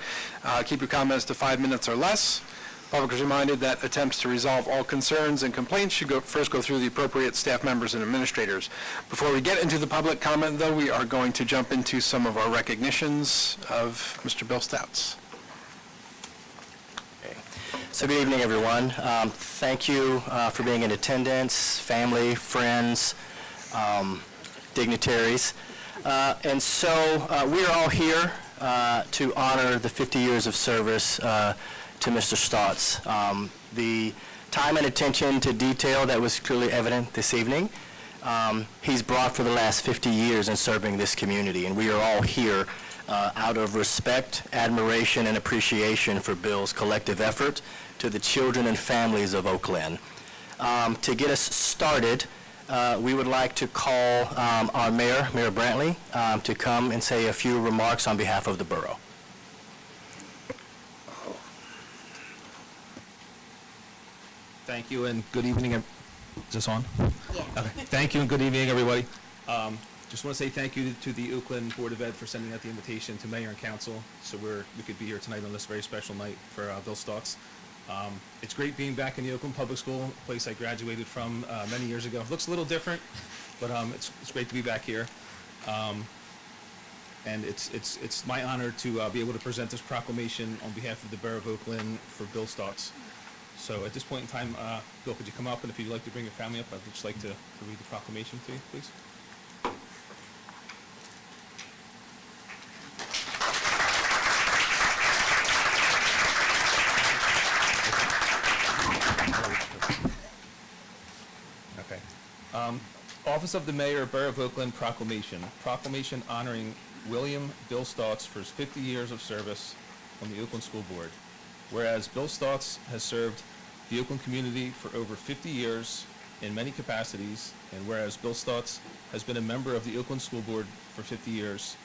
Keep your comments to 5 minutes or less. Public is reminded that attempts to resolve all concerns and complaints should first go through the appropriate staff members and administrators. Before we get into the public comment, though, we are going to jump into some of our recognitions of Mr. Bill Stouts. So good evening, everyone. Thank you for being in attendance, family, friends, dignitaries. And so we are all here to honor the 50 years of service to Mr. Stotts. The time and attention to detail that was clearly evident this evening, he's brought for the last 50 years in serving this community, and we are all here out of respect, admiration, and appreciation for Bill's collective effort to the children and families of Oaklyn. To get us started, we would like to call our mayor, Mayor Brantley, to come and say a few remarks on behalf of the borough. Thank you and good evening. Is this on? Yeah. Okay. Thank you and good evening, everybody. Just want to say thank you to the Oaklyn Board of Ed for sending out the invitation to mayor and council, so we could be here tonight on this very special night for Bill Stotts. It's great being back in the Oakland Public School, a place I graduated from many years ago. It looks a little different, but it's great to be back here. And it's my honor to be able to present this proclamation on behalf of the Borough of Oaklyn for Bill Stotts. So at this point in time, Bill, could you come up, and if you'd like to bring your family up, I'd just like to read the proclamation to you, please. Okay. Office of the Mayor, Borough of Oakland, proclamation. Proclamation honoring William Bill Stotts for his 50 years of service on the Oakland School Board. Whereas Bill Stotts has served the Oakland community for over 50 years in many capacities, and whereas Bill Stotts has been a member of the Oakland School Board for 50 years,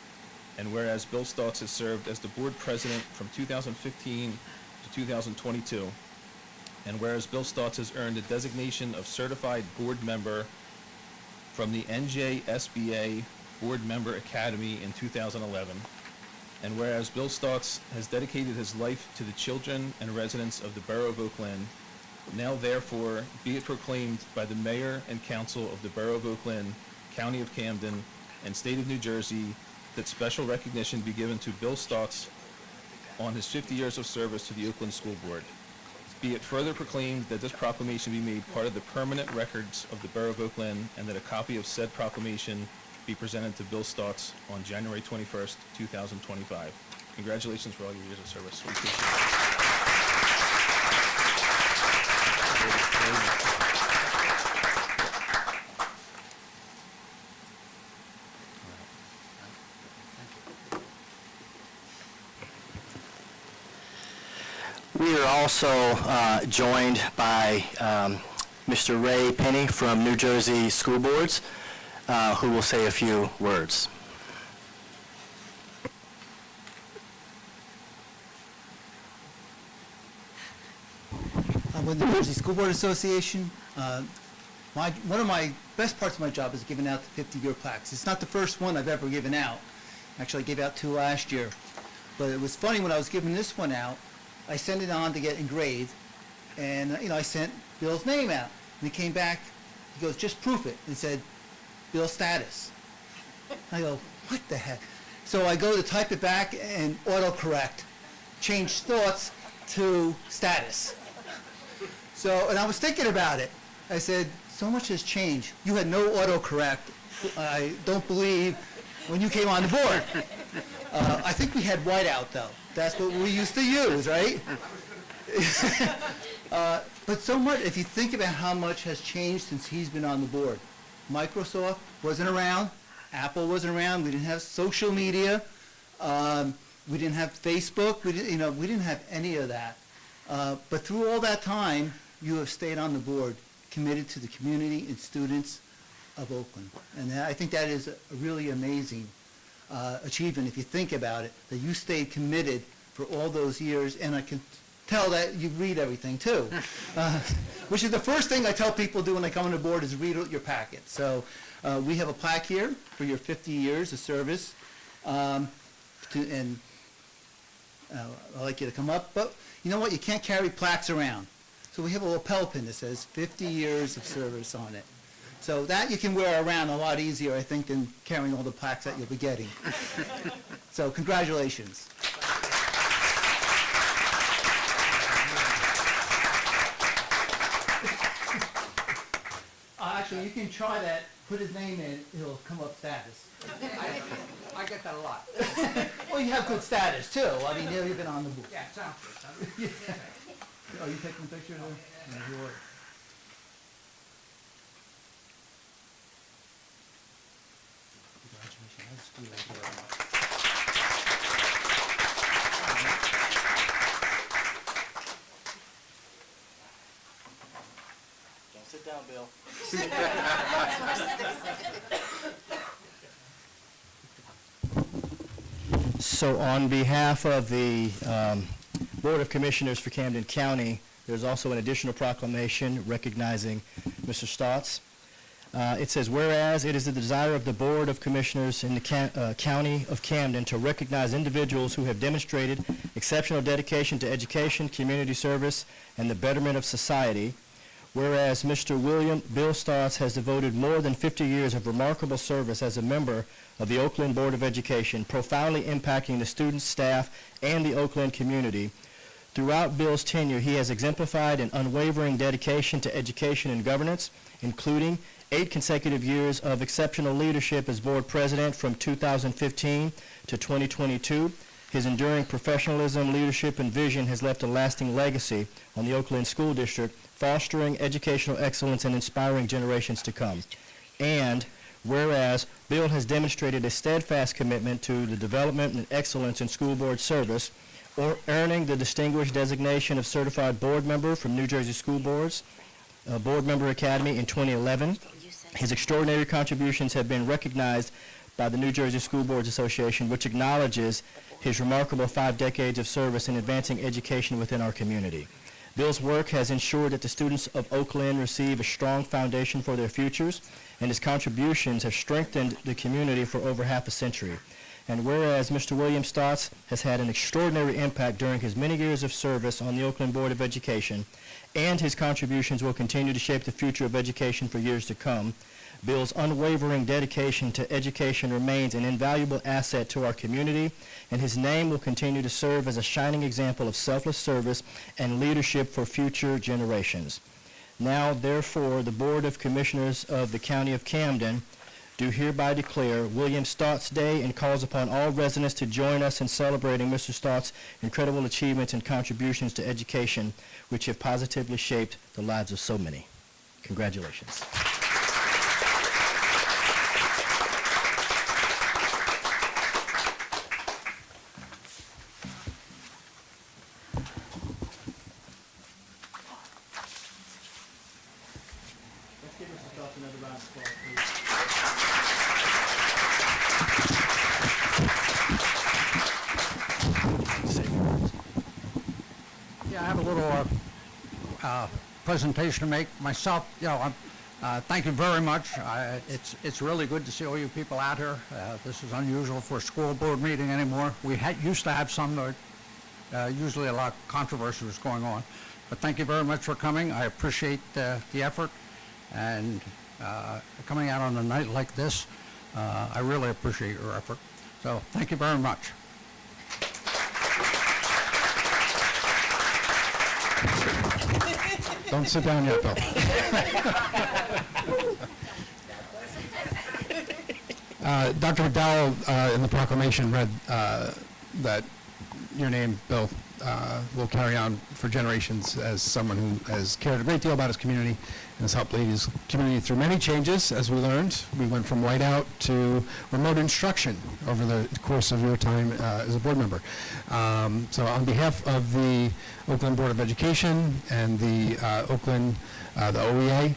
and whereas Bill Stotts has served as the board president from 2015 to 2022, and whereas Bill Stotts has earned the designation of certified board member from the NJSBA Board Member Academy in 2011, and whereas Bill Stotts has dedicated his life to the children and residents of the Borough of Oakland, now therefore be it proclaimed by the Mayor and Council of the Borough of Oakland, County of Camden, and State of New Jersey, that special recognition be given to Bill Stotts on his 50 years of service to the Oakland School Board. Be it further proclaimed that this proclamation be made part of the permanent records of the Borough of Oakland, and that a copy of said proclamation be presented to Bill Stotts on January 21st, 2025. Congratulations for all your years of service. We appreciate it. We are also joined by Mr. Ray Penny from New Jersey School Boards, who will say a few words. I'm with the New Jersey School Board Association. One of my best parts of my job is giving out the 50-year plaques. It's not the first one I've ever given out. Actually, I gave out 2 last year. But it was funny, when I was giving this one out, I sent it on to get engraved, and I sent Bill's name out. And he came back, he goes, just proof it, and said, Bill Status. I go, what the heck? So I go to type it back, and autocorrect, change thoughts to status. So, and I was thinking about it. I said, so much has changed. You had no autocorrect, I don't believe, when you came on the board. I think we had whiteout, though. That's what we used to use, right? But so much, if you think about how much has changed since he's been on the board. Microsoft wasn't around. Apple wasn't around. We didn't have social media. We didn't have Facebook. We didn't have any of that. But through all that time, you have stayed on the board, committed to the community and students of Oakland. And I think that is a really amazing achievement, if you think about it, that you stayed committed for all those years. And I can tell that you read everything, too, which is the first thing I tell people to do when they come on the board, is read your packet. So we have a plaque here for your 50 years of service. I'd like you to come up. But you know what? You can't carry plaques around. So we have a lapel pin that says 50 years of service on it. So that you can wear around a lot easier, I think, than carrying all the plaques that you'll be getting. So congratulations. Actually, you can try that put his name in, it'll come up status. I get that a lot. Well, you have good status too. I mean, you've been on the board. Yeah, sounds good. Oh, you taking a picture there? Yeah, you are. Congratulations. That's good. Don't sit down, Bill. So on behalf of the Board of Commissioners for Camden County, there's also an additional proclamation recognizing Mr. Stotts. It says, whereas it is the desire of the Board of Commissioners in the County of Camden to recognize individuals who have demonstrated exceptional dedication to education, community service, and the betterment of society, whereas Mr. William Bill Stotts has devoted more than 50 years of remarkable service as a member of the Oaklyn Board of Education, profoundly impacting the students, staff, and the Oaklyn community. Throughout Bill's tenure, he has exemplified an unwavering dedication to education and governance, including 8 consecutive years of exceptional leadership as board president from 2015 to 2022. His enduring professionalism, leadership, and vision has left a lasting legacy on the Oaklyn School District, fostering educational excellence and inspiring generations to come. And whereas Bill has demonstrated a steadfast commitment to the development and excellence in school board service, or earning the distinguished designation of certified board member from New Jersey School Boards, Board Member Academy in 2011. His extraordinary contributions have been recognized by the New Jersey School Boards Association, which acknowledges his remarkable 5 decades of service in advancing education within our community. Bill's work has ensured that the students of Oaklyn receive a strong foundation for their futures, and his contributions have strengthened the community for over half a century. And whereas Mr. William Stotts has had an extraordinary impact during his many years of service on the Oaklyn Board of Education, and his contributions will continue to shape the future of education for years to come, Bill's unwavering dedication to education remains an invaluable asset to our community, and his name will continue to serve as a shining example of selfless service and leadership for future generations. Now, therefore, the Board of Commissioners of the County of Camden do hereby declare William Stotts Day and calls upon all residents to join us in celebrating Mr. Stotts' incredible achievements and contributions to education, which have positively shaped the lives of so many. Congratulations. Let's give Mr. Stotts another round of applause, please. Yeah, I have a little presentation to make myself. Thank you very much. It's really good to see all you people out here. This is unusual for a school board meeting anymore. We used to have some, usually a lot of controversy was going on. But thank you very much for coming. I appreciate the effort, and coming out on a night like this, I really appreciate your effort. So thank you very much. Don't sit down yet, Bill. Dr. McDowell, in the proclamation, read that your name, Bill, will carry on for generations as someone who has cared a great deal about his community and has helped lead his community through many changes, as we learned. We went from whiteout to remote instruction over the course of your time as a board member. So on behalf of the Oaklyn Board of Education and the Oaklyn, the OEA,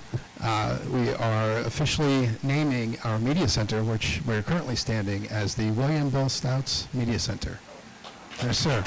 we are officially naming our media center, which we're currently standing as the William Bill Stotts Media Center. Yes, sir.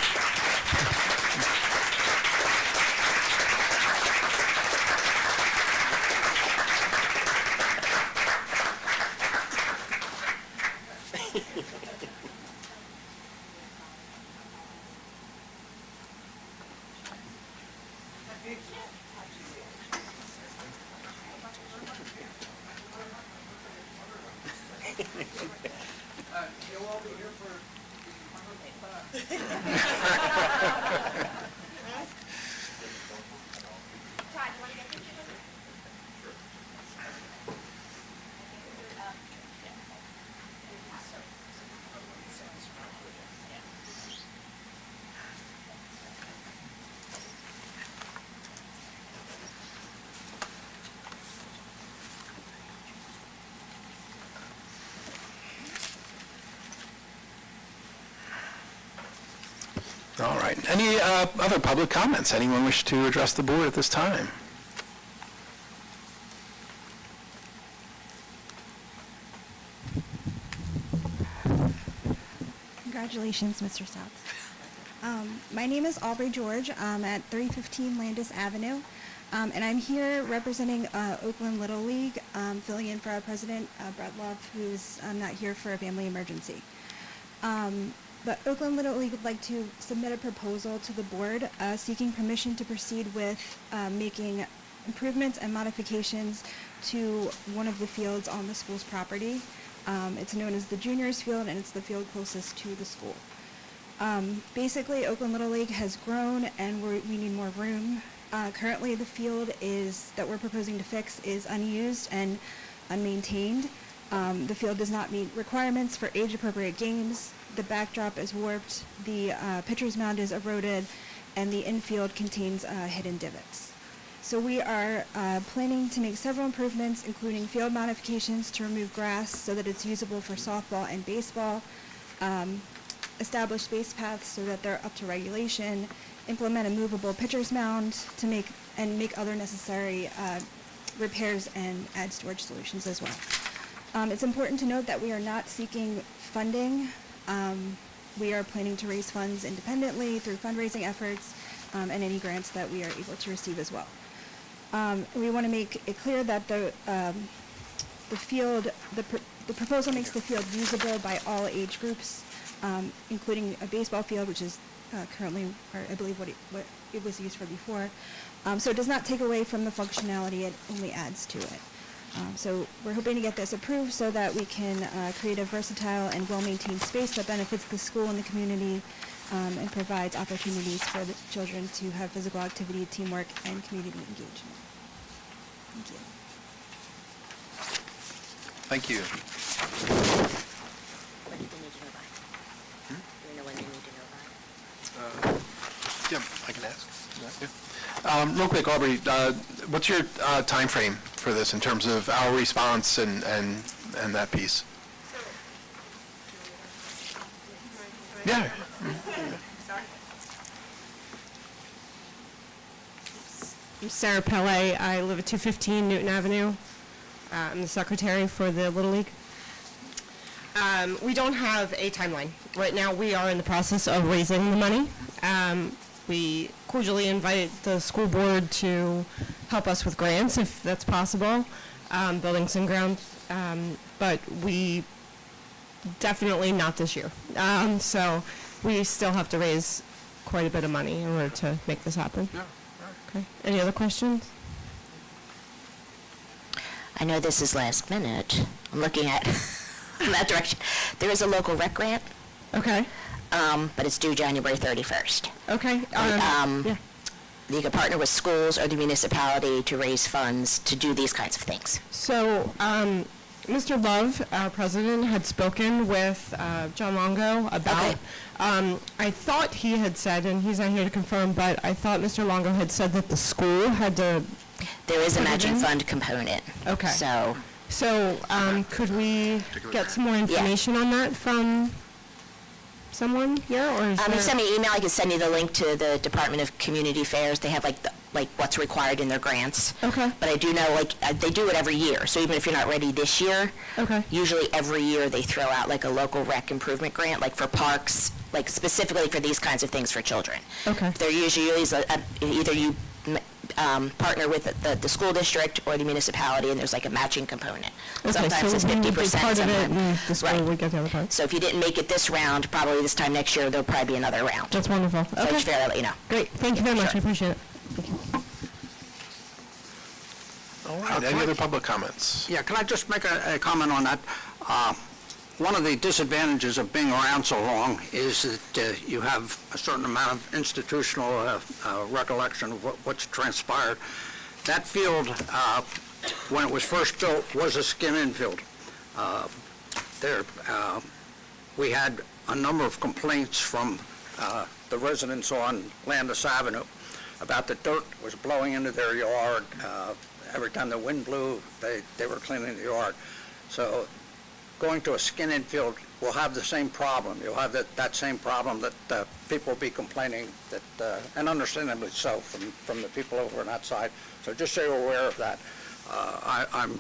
All right. Any other public comments? Anyone wish to address the board at this time? Congratulations, Mr. Stouts. My name is Aubrey George. I'm at 315 Landis Avenue, and I'm here representing Oaklyn Little League, filling in for our president, Brett Love, who's not here for a family emergency. But Oaklyn Little League would like to submit a proposal to the board seeking permission to proceed with making improvements and modifications to one of the fields on the school's property. It's known as the juniors field, and it's the field closest to the school. Basically, Oaklyn Little League has grown, and we need more room. Currently, the field that we're proposing to fix is unused and unmaintained. The field does not meet requirements for age-appropriate games. The backdrop is warped, the pitcher's mound is eroded, and the infield contains hidden divots. So we are planning to make several improvements, including field modifications to remove grass so that it's usable for softball and baseball, establish base paths so that they're up to regulation, implement a movable pitcher's mound to make other necessary repairs and add storage solutions as well. It's important to note that we are not seeking funding. We are planning to raise funds independently through fundraising efforts and any grants that we are able to receive as well. We want to make it clear that the proposal makes the field usable by all age groups, including a baseball field, which is currently, or I believe what it was used for before. So it does not take away from the functionality, it only adds to it. So we're hoping to get this approved so that we can create a versatile and well-maintained space that benefits the school and the community and provides opportunities for the children to have physical activity, teamwork, and community engagement. Thank you. Thank you. When do they need to know by? Do we know when they need to know by? Yeah, I can ask. Yeah. Real quick, Aubrey, what's your time frame for this in terms of our response and that piece? Yeah. I'm Sarah Pele. I live at 215 Newton Avenue. I'm the secretary for the Little League. We don't have a timeline. Right now, we are in the process of raising the money. We cordially invite the school board to help us with grants, if that's possible, buildings and grounds, but we definitely not this year. So we still have to raise quite a bit of money in order to make this happen. Yeah. Okay. Any other questions? I know this is last minute. I'm looking at in that direction. There is a local rec grant, Okay. but it's due January 31st. Okay. Yeah. You can partner with schools or the municipality to raise funds to do these kinds of things. So, Mr. Love, our president, had spoken with John Longo about, I thought he had said, and he's not here to confirm, but I thought Mr. Longo had said that the school had to... There is a matching fund component. Okay. So, could we get some more information on that from someone here, or is you there... send me an email, I can send you the link to the Department of Community Affairs. They have like what's required in their grants. Okay. But I do know, they do it every year, so even if you're not ready this year, Okay. usually every year they throw out like a local rec improvement grant, like for parks, like specifically for these kinds of things for children. Okay. They're usually either you partner with the school district or the municipality, and there's like a matching component. Okay, Sometimes so it's we would 50%. be part of it, sometimes- and the school Right. would get the other part. So if you didn't make it this round, probably this time next year, there'll probably be another round. That's wonderful. So I Okay. just figured I'd let you know. Great. Thank you very much. I appreciate it. All right. Any other public comments? Yeah, can I just make a comment on that? One of the disadvantages of being around so long is that you have a certain amount of institutional recollection of what's transpired. That field, when it was first built, was a skim infield. We had a number of complaints from the residents on Landis Avenue about the dirt was blowing into their yard. Every time the wind blew, they were cleaning the yard. So going to a skin infield will have the same problem. You'll have that same problem that people will be complaining that, and understandably so from the people over on that side. So just so you're aware of that. I'm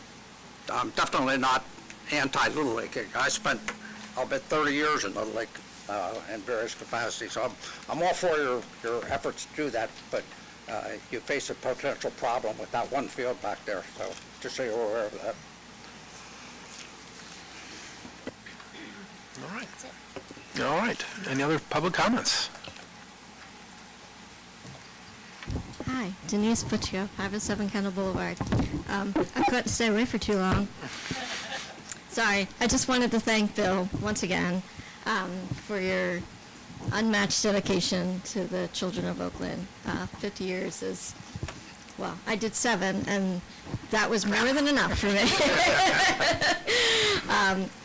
definitely not anti-Little League. I spent, I'll bet, 30 years in Little League in various capacities. So I'm all for your efforts to do that, but you face a potential problem with that one field back there. So just so you're aware of that. All right. All right. Any other public comments? Hi, Denise Butchko, 507 Kendall Boulevard. I couldn't stay away for too long. Sorry, I just wanted to thank Bill once again for your unmatched dedication to the children of Oakland. 50 years is, well, I did 7, and that was more than enough for me.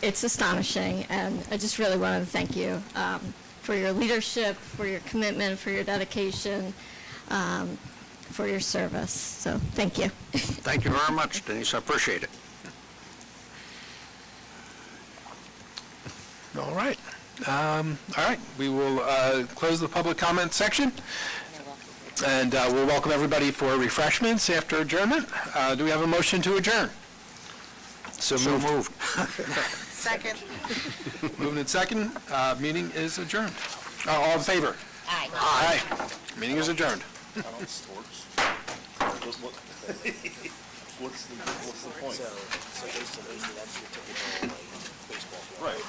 It's astonishing, and I just really wanted to thank you for your leadership, for your commitment, for your dedication, for your service. So thank you. Thank you very much, Denise. I appreciate it. All right. All right. We will close the public comment section. And we'll welcome everybody for refreshments after adjournment. Do we have a motion to adjourn? So moved. Second. Moved and second. Meeting is adjourned. All in favor? Aye. Aye. Meeting is adjourned. What's the point? So basically, that's your typical baseball. Right.